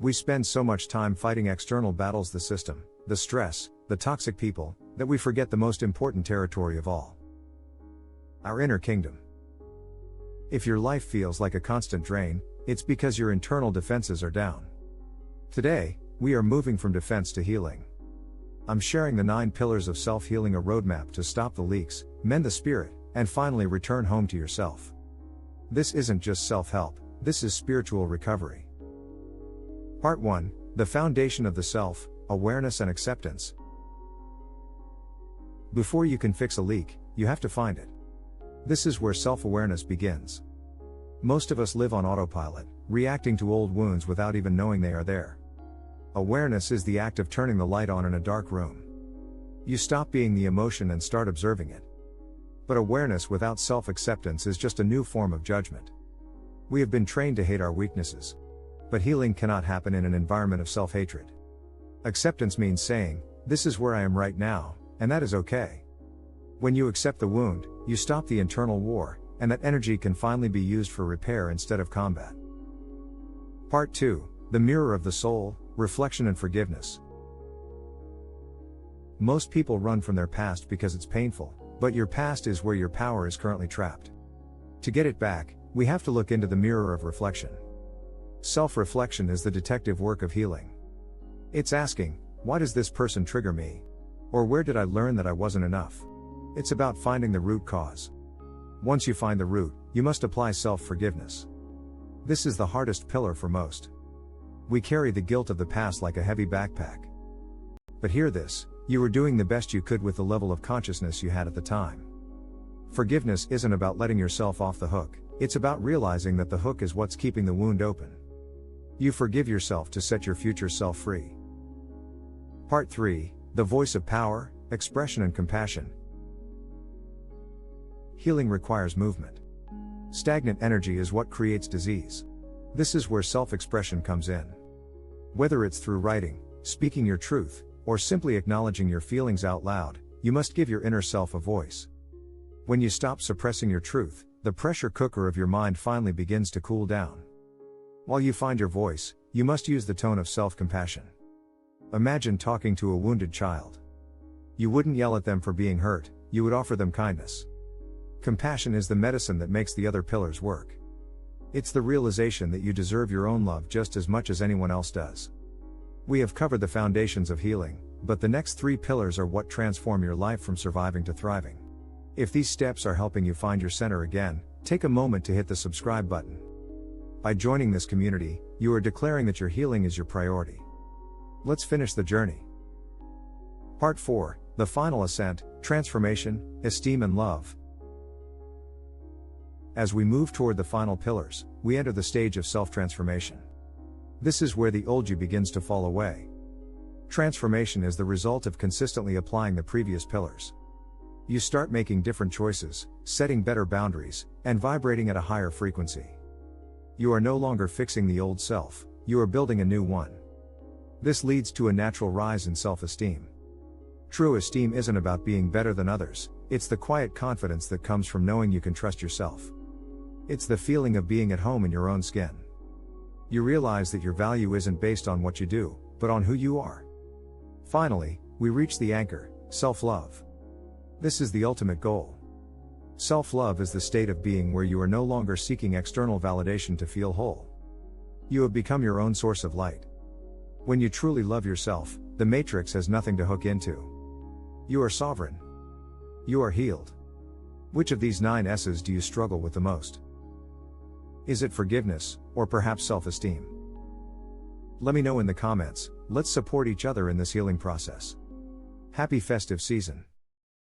We spend so much time fighting external battles, the system, the stress, the toxic people, that we forget the most important territory of all. Our inner kingdom. If your life feels like a constant drain, it's because your internal defenses are down. Today, we are moving from defense to healing. I'm sharing the 9 pillars of self-healing, a roadmap to stop the leaks, mend the spirit, and finally return home to yourself. This isn't just self-help, this is spiritual recovery. Part 1, the foundation of the self, awareness and acceptance. Before you can fix a leak, you have to find it. This is where self-awareness begins. Most of us live on autopilot, reacting to old wounds without even knowing they are there. Awareness is the act of turning the light on in a dark room. You stop being the emotion and start observing it. But awareness without self-acceptance is just a new form of judgment. We have been trained to hate our weaknesses. But healing cannot happen in an environment of self-hatred. Acceptance means saying, this is where I am right now, and that is okay. When you accept the wound, you stop the internal war, and that energy can finally be used for repair instead of combat. Part 2, the mirror of the soul, reflection and forgiveness. Most people run from their past because it's painful, but your past is where your power is currently trapped. To get it back, we have to look into the mirror of reflection. Self-reflection is the detective work of healing. It's asking, why does this person trigger me? Or where did I learn that I wasn't enough? It's about finding the root cause. Once you find the root, you must apply self-forgiveness. This is the hardest pillar for most. We carry the guilt of the past like a heavy backpack. But hear this, you were doing the best you could with the level of consciousness you had at the time. Forgiveness isn't about letting yourself off the hook, it's about realizing that the hook is what's keeping the wound open. You forgive yourself to set your future self free. Part 3, the voice of power, expression and compassion. Healing requires movement. Stagnant energy is what creates disease. This is where self-expression comes in. Whether it's through writing, speaking your truth, or simply acknowledging your feelings out loud, you must give your inner self a voice. When you stop suppressing your truth, the pressure cooker of your mind finally begins to cool down. While you find your voice, you must use the tone of self-compassion. Imagine talking to a wounded child. You wouldn't yell at them for being hurt, you would offer them kindness. Compassion is the medicine that makes the other pillars work. It's the realization that you deserve your own love just as much as anyone else does. We have covered the foundations of healing, but the next 3 pillars are what transform your life from surviving to thriving. If these steps are helping you find your center again, take a moment to hit the subscribe button. By joining this community, you are declaring that your healing is your priority. Let's finish the journey. Part 4, the final ascent, transformation, esteem and love. As we move toward the final pillars, we enter the stage of self-transformation. This is where the old you begins to fall away. Transformation is the result of consistently applying the previous pillars. You start making different choices, setting better boundaries, and vibrating at a higher frequency. You are no longer fixing the old self, you are building a new one. This leads to a natural rise in self-esteem. True esteem isn't about being better than others, it's the quiet confidence that comes from knowing you can trust yourself. It's the feeling of being at home in your own skin. You realize that your value isn't based on what you do, but on who you are. Finally, we reach the anchor, self-love. This is the ultimate goal. Self-love is the state of being where you are no longer seeking external validation to feel whole. You have become your own source of light. When you truly love yourself, the matrix has nothing to hook into. You are sovereign. You are healed. Which of these 9 S's do you struggle with the most? Is it forgiveness, or perhaps self-esteem? Let me know in the comments. Let's support each other in this healing process. Happy festive season.